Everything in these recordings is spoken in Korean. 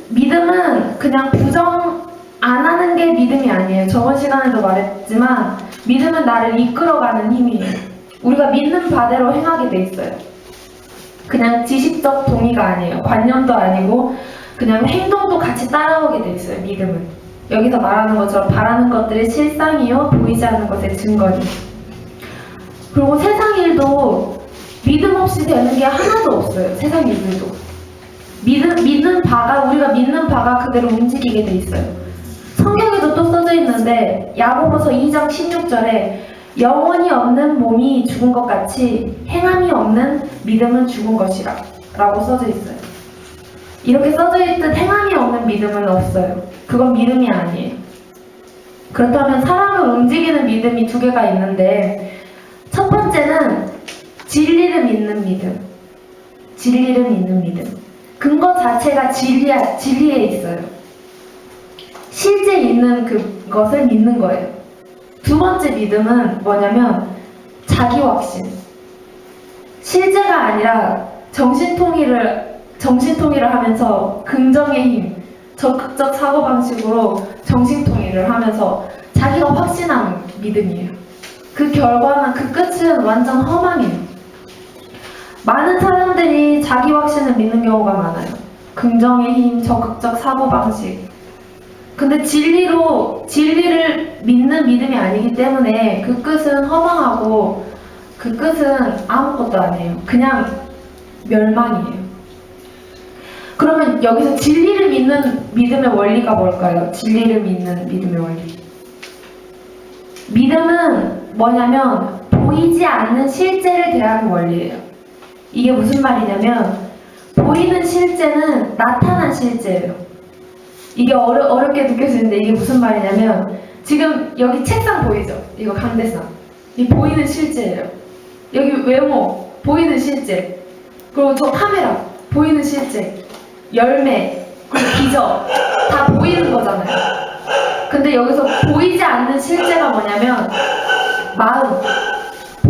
믿음은 그냥 부정 안 하는 게 믿음이 아니에요. 저번 시간에도 말했지만 믿음은 나를 이끌어가는 힘이에요. 우리가 믿는 바대로 행하게 돼 있어요. 그냥 지식적 동의가 아니에요. 관념도 아니고 그냥 행동도 같이 따라오게 돼 있어요. 믿음은. 여기서 말하는 것처럼 바라는 것들이 실상이요 보이지 않는 것의 증거니. 그리고 세상 일도 믿음 없이 되는 게 하나도 없어요. 세상 일들도. 믿는 바가 우리가 믿는 바가 그대로 움직이게 돼 있어요. 성경에도 또 써져 있는데 야고보서 2장 16절에 영혼이 없는 몸이 죽은 것 같이 행함이 없는 믿음은 죽은 것이라 라고 써져 있어요. 이렇게 써져 있듯 행함이 없는 믿음은 없어요. 그건 믿음이 아니에요. 그렇다면 사람을 움직이는 믿음이 두 개가 있는데 첫 번째는 진리를 믿는 믿음. 진리를 믿는 믿음. 근거 자체가 진리에 있어요. 실제 있는 그것을 믿는 거예요. 두 번째 믿음은 뭐냐면 자기 확신. 실제가 아니라 정신통일을 하면서 긍정의 힘, 적극적 사고방식으로 정신통일을 하면서 자기가 확신하는 믿음이에요. 그 결과는 그 끝은 완전 허망이에요. 많은 사람들이 자기 확신을 믿는 경우가 많아요. 긍정의 힘, 적극적 사고방식. 근데 진리를 믿는 믿음이 아니기 때문에 그 끝은 허망하고 그 끝은 아무것도 아니에요. 그냥 멸망이에요. 그러면 여기서 진리를 믿는 믿음의 원리가 뭘까요? 진리를 믿는 믿음의 원리. 믿음은 뭐냐면 보이지 않는 실제를 대하는 원리예요. 이게 무슨 말이냐면 보이는 실제는 나타난 실제예요. 이게 어렵게 느껴지는데 이게 무슨 말이냐면 지금 여기 책상 보이죠? 이거 강대상. 이 보이는 실제예요. 여기 외모 보이는 실제. 그리고 저 카메라 보이는 실제. 열매 그리고 기적 다 보이는 거잖아요. 근데 여기서 보이지 않는 실제가 뭐냐면 마음.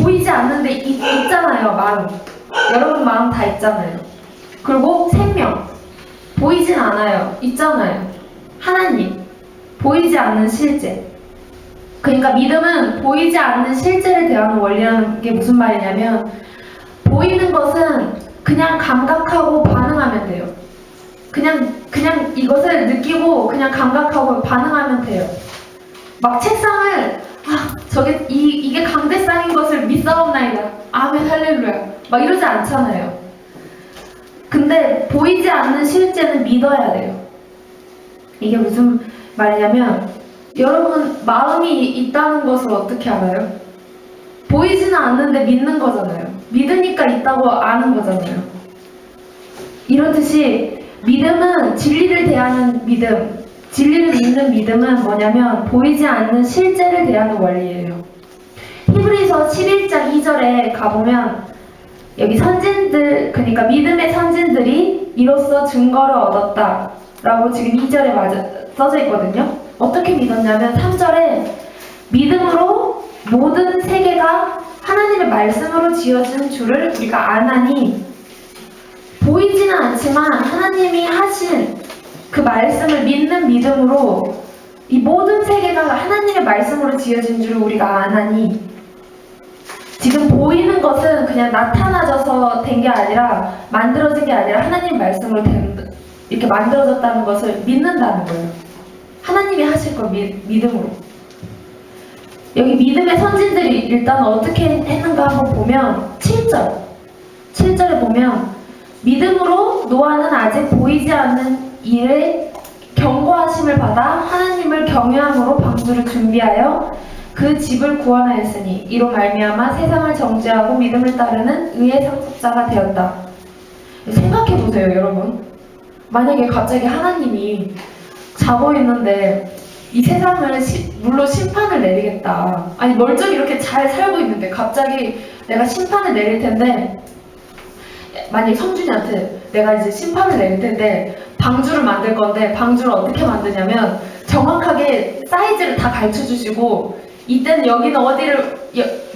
보이지 않는데 있잖아요. 마음. 여러분 마음 다 있잖아요. 그리고 생명 보이진 않아요. 있잖아요. 하나님 보이지 않는 실제. 그러니까 믿음은 보이지 않는 실제를 대하는 원리라는 게 무슨 말이냐면 보이는 것은 그냥 감각하고 반응하면 돼요. 그냥 이것을 느끼고 그냥 감각하고 반응하면 돼요. 막 책상을 이게 강대상인 것을 믿사옵나이다. 아멘 할렐루야. 막 이러지 않잖아요. 근데 보이지 않는 실제는 믿어야 돼요. 이게 무슨 말이냐면 여러분 마음이 있다는 것을 어떻게 알아요? 보이지는 않는데 믿는 거잖아요. 믿으니까 있다고 아는 거잖아요. 이렇듯이 믿음은 진리를 대하는 믿음, 진리를 믿는 믿음은 뭐냐면 보이지 않는 실제를 대하는 원리예요. 히브리서 11장 2절에 가보면 여기 선진들, 그러니까 믿음의 선진들이 이로써 증거를 얻었다 라고 지금 2절에 써져 있거든요. 어떻게 믿었냐면 3절에 믿음으로 모든 세계가 하나님의 말씀으로 지어진 줄을 우리가 아나니 보이지는 않지만 하나님이 하신 그 말씀을 믿는 믿음으로 이 모든 세계가 하나님의 말씀으로 지어진 줄을 우리가 아나니 지금 보이는 것은 그냥 나타나져서 된 게 아니라 만들어진 게 아니라 하나님 말씀으로 이렇게 만들어졌다는 것을 믿는다는 거예요. 하나님이 하실 걸 믿음으로. 여기 믿음의 선진들이 일단 어떻게 했는가 한번 보면 7절에 보면 믿음으로 노아는 아직 보이지 않는 일에 경고하심을 받아 하나님을 경외함으로 방주를 준비하여 그 집을 구원하였으니 이로 말미암아 세상을 정죄하고 믿음을 따르는 의의 상속자가 되었다. 생각해보세요 여러분. 만약에 갑자기 하나님이 자고 있는데 이 세상을 물로 심판을 내리겠다. 아니 멀쩡히 이렇게 잘 살고 있는데 갑자기 내가 심판을 내릴 텐데 만약에 성준이한테 내가 이제 심판을 내릴 텐데 방주를 만들 건데 방주를 어떻게 만드냐면 정확하게 사이즈를 다 가르쳐 주시고 이때는 여기는 어디를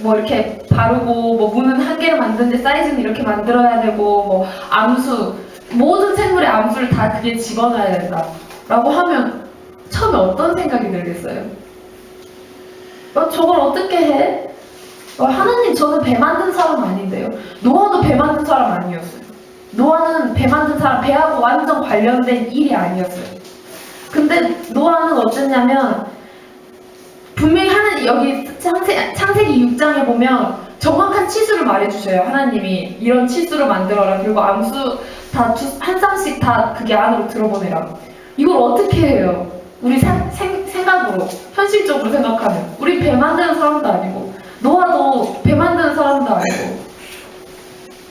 뭐 이렇게 바르고 뭐 문은 한 개를 만드는데 사이즈는 이렇게 만들어야 되고 뭐 암수 모든 생물의 암수를 다 그게 집어넣어야 된다 라고 하면 처음에 어떤 생각이 들겠어요? 저걸 어떻게 해? 하나님, 저는 배 만든 사람 아닌데요. 노아도 배 만든 사람 아니었어요. 노아는 배 만든 사람, 배하고 완전 관련된 일이 아니었어요. 근데 노아는 어땠냐면 분명히 여기 창세기 6장에 보면 정확한 치수를 말해주셔요. 하나님이 이런 치수로 만들어라. 그리고 암수 다 한 쌍씩 다 그게 안으로 들어보내라. 이걸 어떻게 해요? 우리 생각으로, 현실적으로 생각하면 우리 배 만드는 사람도 아니고 노아도 배 만드는 사람도 아니고.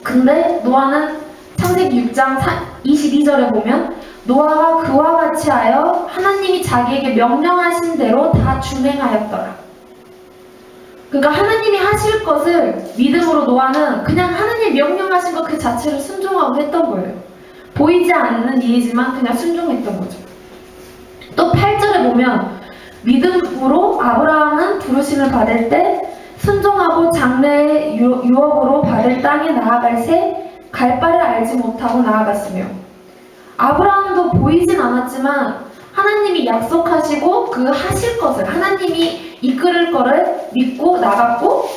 근데 노아는 창세기 6장 22절에 보면 노아가 그와 같이 하여 하나님이 자기에게 명령하신 대로 다 준행하였더라. 그러니까 하나님이 하실 것을 믿음으로 노아는 그냥 하나님이 명령하신 것 그 자체를 순종하고 했던 거예요. 보이지 않는 일이지만 그냥 순종했던 거죠. 또 8절에 보면 믿음으로 아브라함은 부르심을 받을 때 순종하고 장래의 유업으로 받을 땅에 나아갈새 갈 바를 알지 못하고 나아갔으며, 아브라함도 보이진 않았지만 하나님이 약속하시고 그 하실 것을, 하나님이 이끌을 거를 믿고 나갔고,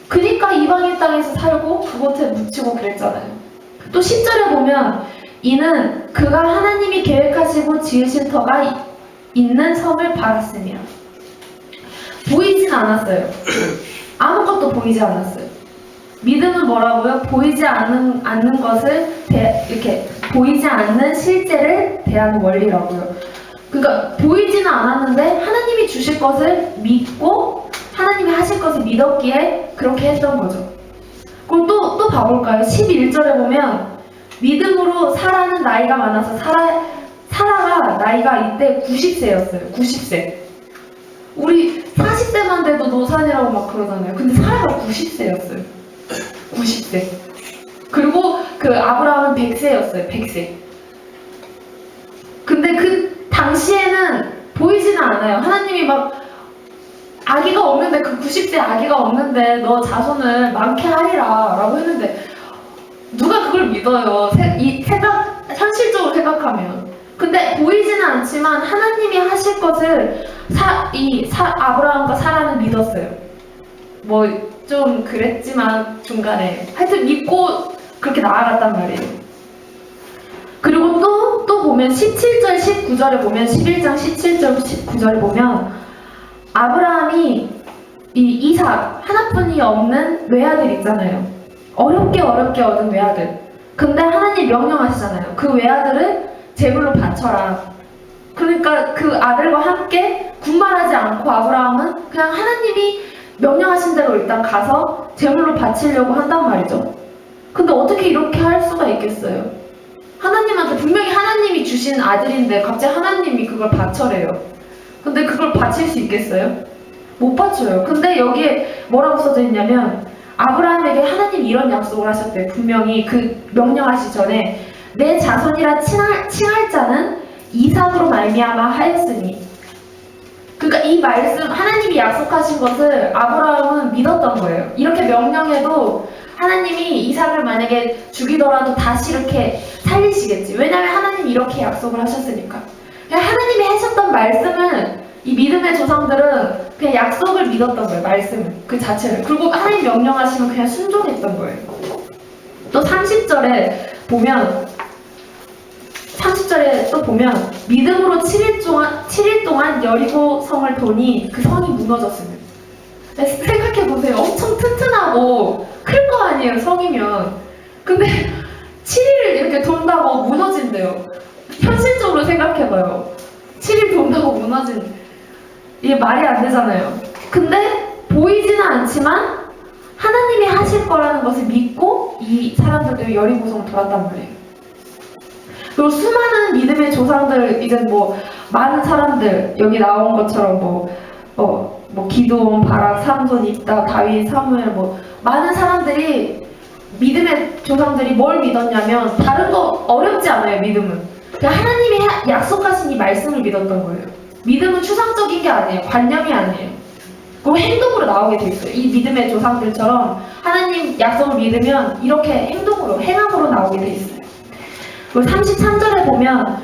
그러니까 이방인 땅에서 살고 그곳에 묻히고 그랬잖아요. 또 10절에 보면 이는 그가 하나님이 계획하시고 지으실 터가 있는 성을 바랐으며. 보이진 않았어요. 아무것도 보이지 않았어요. 믿음은 뭐라고요? 보이지 않는 것을 이렇게 보이지 않는 실제를 대하는 원리라고요. 그러니까 보이지는 않았는데 하나님이 주실 것을 믿고 하나님이 하실 것을 믿었기에 그렇게 했던 거죠. 그럼 또 봐볼까요? 11절에 보면 믿음으로 사라는 나이가 많아서 사라가 나이가 이때 90세였어요. 90세. 우리 40세만 돼도 노산이라고 막 그러잖아요. 근데 사라가 90세였어요. 90세. 그리고 그 아브라함은 100세였어요. 100세. 근데 그 당시에는 보이지는 않아요. 하나님이 막 아기가 없는데, 그 90세 아기가 없는데 너 자손을 많게 하리라 라고 했는데 누가 그걸 믿어요? 현실적으로 생각하면. 근데 보이지는 않지만 하나님이 하실 것을 아브라함과 사라는 믿었어요. 뭐 좀 그랬지만 중간에 하여튼 믿고 그렇게 나아갔단 말이에요. 그리고 또 보면 17절 19절에 보면 11장 17절 19절에 보면 아브라함이 이 이삭 하나뿐이 없는 외아들 있잖아요. 어렵게 얻은 외아들. 근데 하나님 명령하시잖아요. 그 외아들을 제물로 바쳐라. 그러니까 그 아들과 함께 군말하지 않고 아브라함은 그냥 하나님이 명령하신 대로 일단 가서 제물로 바치려고 한단 말이죠. 근데 어떻게 이렇게 할 수가 있겠어요? 하나님한테 분명히 하나님이 주신 아들인데 갑자기 하나님이 그걸 바쳐래요. 근데 그걸 바칠 수 있겠어요? 못 바쳐요. 근데 여기에 뭐라고 써져 있냐면 아브라함에게 하나님이 이런 약속을 하셨대요. 분명히 그 명령하시기 전에 내 자손이라 칭할 자는 이삭으로 말미암아 하였으니. 그러니까 이 말씀, 하나님이 약속하신 것을 아브라함은 믿었던 거예요. 이렇게 명령해도 하나님이 이삭을 만약에 죽이더라도 다시 이렇게 살리시겠지. 왜냐하면 하나님이 이렇게 약속을 하셨으니까. 그냥 하나님이 하셨던 말씀을 이 믿음의 조상들은 그냥 약속을 믿었던 거예요. 말씀을, 그 자체를. 그리고 하나님 명령하시면 그냥 순종했던 거예요. 또 30절에 보면 믿음으로 7일 동안 여리고 성을 도니 그 성이 무너졌습니다. 생각해보세요. 엄청 튼튼하고 클 거 아니에요, 성이면. 근데 7일 이렇게 돈다고 무너진대요. 현실적으로 생각해봐요. 7일 돈다고 무너진, 이게 말이 안 되잖아요. 근데 보이지는 않지만 하나님이 하실 거라는 것을 믿고 이 사람들도 여리고성을 돌았단 말이에요. 그리고 수많은 믿음의 조상들, 이제 뭐 많은 사람들, 여기 나온 것처럼 뭐 기드온, 바락, 삼손, 입다, 다윗, 사무엘, 뭐 많은 사람들이, 믿음의 조상들이 뭘 믿었냐면 다른 거 어렵지 않아요. 믿음은 그냥 하나님이 약속하신 이 말씀을 믿었던 거예요. 믿음은 추상적인 게 아니에요. 관념이 아니에요. 그럼 행동으로 나오게 돼 있어요. 이 믿음의 조상들처럼 하나님 약속을 믿으면 이렇게 행동으로, 행함으로 나오게 돼 있어요. 그리고 33절에 보면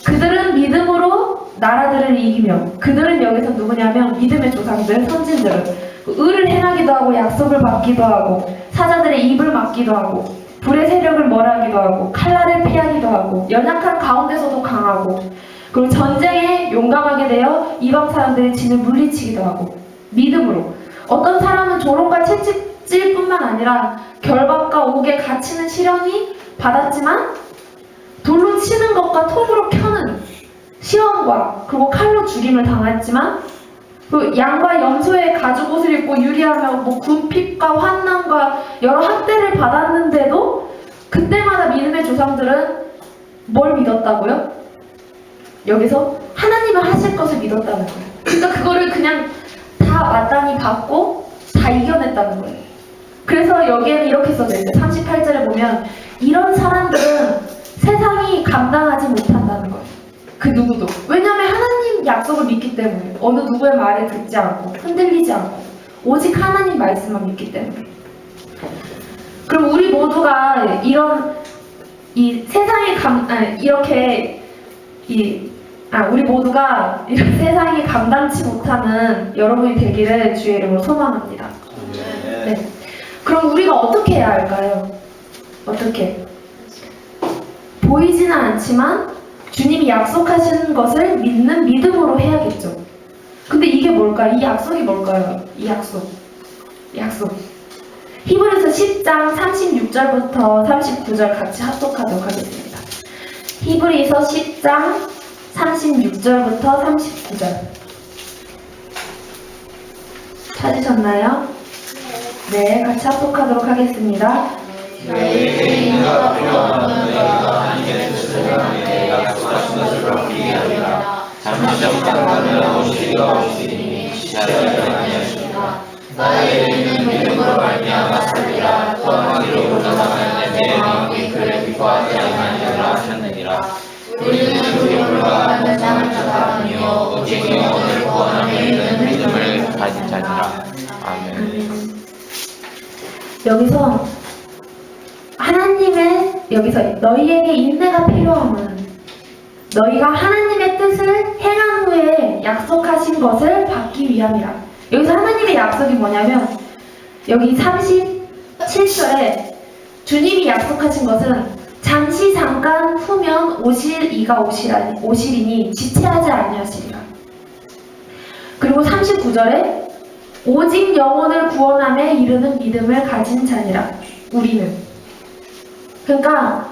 그들은 믿음으로 나라들을 이기며, 그들은 여기서 누구냐면 믿음의 조상들, 선진들은 의를 행하기도 하고 약속을 받기도 하고 사자들의 입을 막기도 하고 불의 세력을 멸하기도 하고 칼날을 피하기도 하고 연약한 가운데서도 강하고, 그리고 전쟁에 용감하게 되어 이방 사람들의 진을 물리치기도 하고. 믿음으로 어떤 사람은 조롱과 채찍질뿐만 아니라 결박과 옥에 갇히는 시련이 받았지만 돌로 치는 것과 톱으로 켜는 시험과 그리고 칼로 죽임을 당했지만, 그 양과 염소의 가죽옷을 입고 유리하며 뭐 군핍과 환난과 여러 학대를 받았는데도 그때마다 믿음의 조상들은 뭘 믿었다고요? 여기서 하나님은 하실 것을 믿었다는 거예요. 그러니까 그거를 그냥 다 마땅히 받고 다 이겨냈다는 거예요. 그래서 여기에는 이렇게 써져 있어요. 38절에 보면 이런 사람들은 세상이 감당하지 못한다는 거예요. 그 누구도. 왜냐하면 하나님 약속을 믿기 때문에, 어느 누구의 말에 듣지 않고 흔들리지 않고 오직 하나님 말씀만 믿기 때문에. 그럼 우리 모두가 이런 이 세상이 우리 모두가 이런 세상이 감당치 못하는 여러분이 되기를 주의 이름으로 소망합니다. 네. 그럼 우리가 어떻게 해야 할까요? 어떻게? 보이지는 않지만 주님이 약속하시는 것을 믿는 믿음으로 해야겠죠. 근데 이게 뭘까요? 이 약속이 뭘까요? 이 약속. 히브리서 10장 36절부터 39절 같이 합독하도록 하겠습니다. 히브리서 10장 36절부터 39절. 찾으셨나요? 네, 같이 합독하도록 하겠습니다. 너희에게 인내가 필요하면 너희가 하나님의 뜻을 행하되 약속하신 것을 받기 위함이라. 잠시 잠깐하면 오시리가 오시리니 시차를 아니하시리라. 나의 이는 믿음으로 말미암아 살리라. 또한 하기로 나가면 내 마음이 그를 기뻐하지 아니하리라 하셨느니라. 우리는 두려움과 하는 삶을 사람이요 오직 영혼을 구원하며 있는 믿음을 가진 자니라. 아멘. 여기서 너희에게 인내가 필요함은 너희가 하나님의 뜻을 행한 후에 약속하신 것을 받기 위함이라. 여기서 하나님의 약속이 뭐냐면 여기 37절에 주님이 약속하신 것은 잠시 잠깐 후면 오실 이가 오시리니 지체하지 아니하시리라. 그리고 39절에 오직 영혼을 구원함에 이르는 믿음을 가진 자니라. 우리는. 그러니까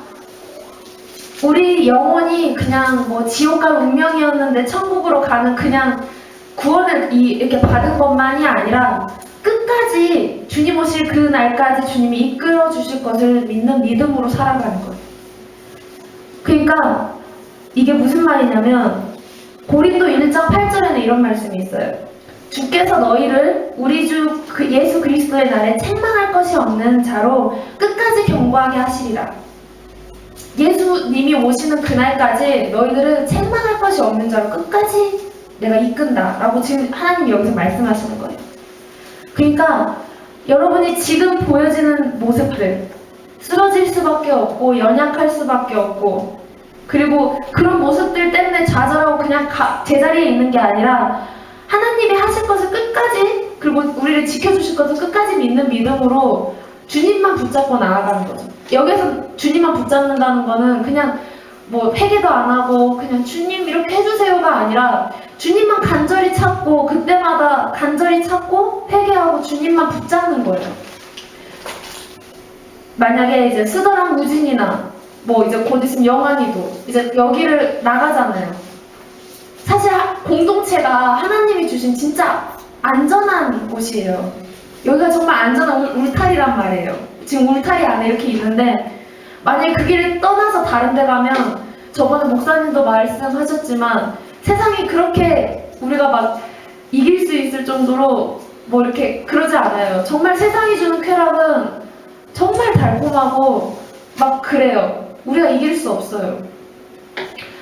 우리 영혼이 그냥 뭐 지옥 갈 운명이었는데 천국으로 가는 그냥 구원을 이렇게 받은 것만이 아니라 끝까지 주님 오실 그 날까지 주님이 이끌어 주실 것을 믿는 믿음으로 살아가는 거예요. 그러니까 이게 무슨 말이냐면 고린도 1장 8절에는 이런 말씀이 있어요. 주께서 너희를 우리 주 예수 그리스도의 날에 책망할 것이 없는 자로 끝까지 경고하게 하시리라. 예수님이 오시는 그날까지 너희들은 책망할 것이 없는 자로 끝까지 내가 이끈다 라고 지금 하나님이 여기서 말씀하시는 거예요. 그러니까 여러분이 지금 보여지는 모습들, 쓰러질 수밖에 없고 연약할 수밖에 없고, 그리고 그런 모습들 때문에 좌절하고 그냥 제자리에 있는 게 아니라 하나님이 하실 것을 끝까지, 그리고 우리를 지켜주실 것을 끝까지 믿는 믿음으로 주님만 붙잡고 나아가는 거죠. 여기서 주님만 붙잡는다는 거는 그냥 뭐 회개도 안 하고 그냥 주님 이렇게 해주세요가 아니라 주님만 간절히 찾고 그때마다 간절히 찾고 회개하고 주님만 붙잡는 거예요. 만약에 이제 스더랑 우진이나 뭐 이제 곧 있으면 영환이도 이제 여기를 나가잖아요. 사실 공동체가 하나님이 주신 진짜 안전한 곳이에요. 여기가 정말 안전한 울타리란 말이에요. 지금 울타리 안에 이렇게 있는데 만약에 그 길을 떠나서 다른 데 가면 저번에 목사님도 말씀하셨지만 세상이 그렇게 우리가 막 이길 수 있을 정도로 뭐 이렇게 그러지 않아요. 정말 세상이 주는 쾌락은 정말 달콤하고 막 그래요. 우리가 이길 수 없어요.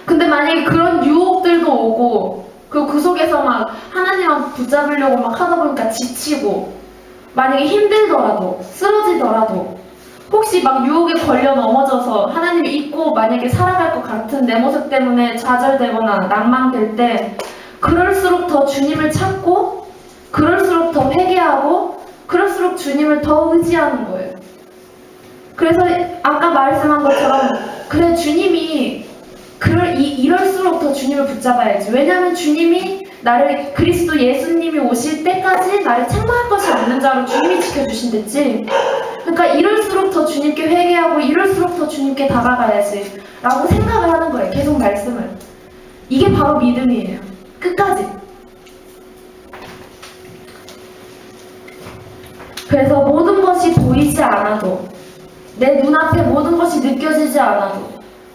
근데 만약에 그런 유혹들도 오고 그리고 그 속에서 막 하나님만 붙잡으려고 막 하다 보니까 지치고 만약에 힘들더라도 쓰러지더라도 혹시 끊임없이 막 유혹에 걸려 넘어져서 하나님을 잊고 만약에 살아갈 것 같은 내 모습 때문에 좌절되거나 낭망될 때 그럴수록 더 주님을 찾고 그럴수록 더 회개하고 그럴수록 주님을 더 의지하는 거예요. 그래서 아까 말씀한 것처럼 그래 주님이 이럴수록 더 주님을 붙잡아야지. 왜냐하면 주님이 나를 그리스도 예수님이 오실 때까지 나를 책망할 것이 없는 자로 주님이 지켜주신댔지. 그러니까 이럴수록 더 주님께 회개하고 이럴수록 더 주님께 다가가야지 라고 생각을 하는 거예요. 계속 말씀을. 이게 바로 믿음이에요. 끝까지. 그래서 모든 것이 보이지 않아도 내 눈앞에 모든 것이 느껴지지 않아도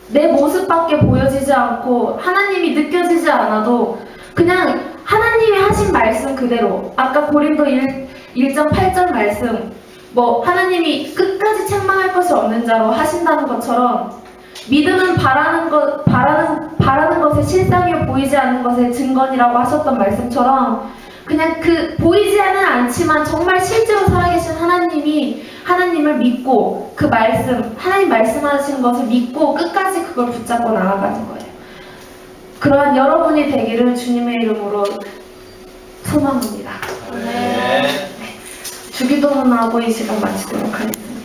내 모습밖에 보여지지 않고 하나님이 느껴지지 않아도 그냥 하나님이 하신 말씀 그대로 아까 고린도 1장 8절 말씀 뭐 하나님이 끝까지 책망할 것이 없는 자로 하신다는 것처럼 믿음은 바라는 것의 실상이요 보이지 않는 것의 증거니라고 하셨던 말씀처럼 그냥 그 보이지 않지만 정말 실제로 살아계신 하나님을 믿고 그 말씀, 하나님 말씀하신 것을 믿고 끝까지 그걸 붙잡고 나아가는 거예요. 그러한 여러분이 되기를 주님의 이름으로 소망합니다. 네. 주기도문하고 이 시간 마치도록 하겠습니다.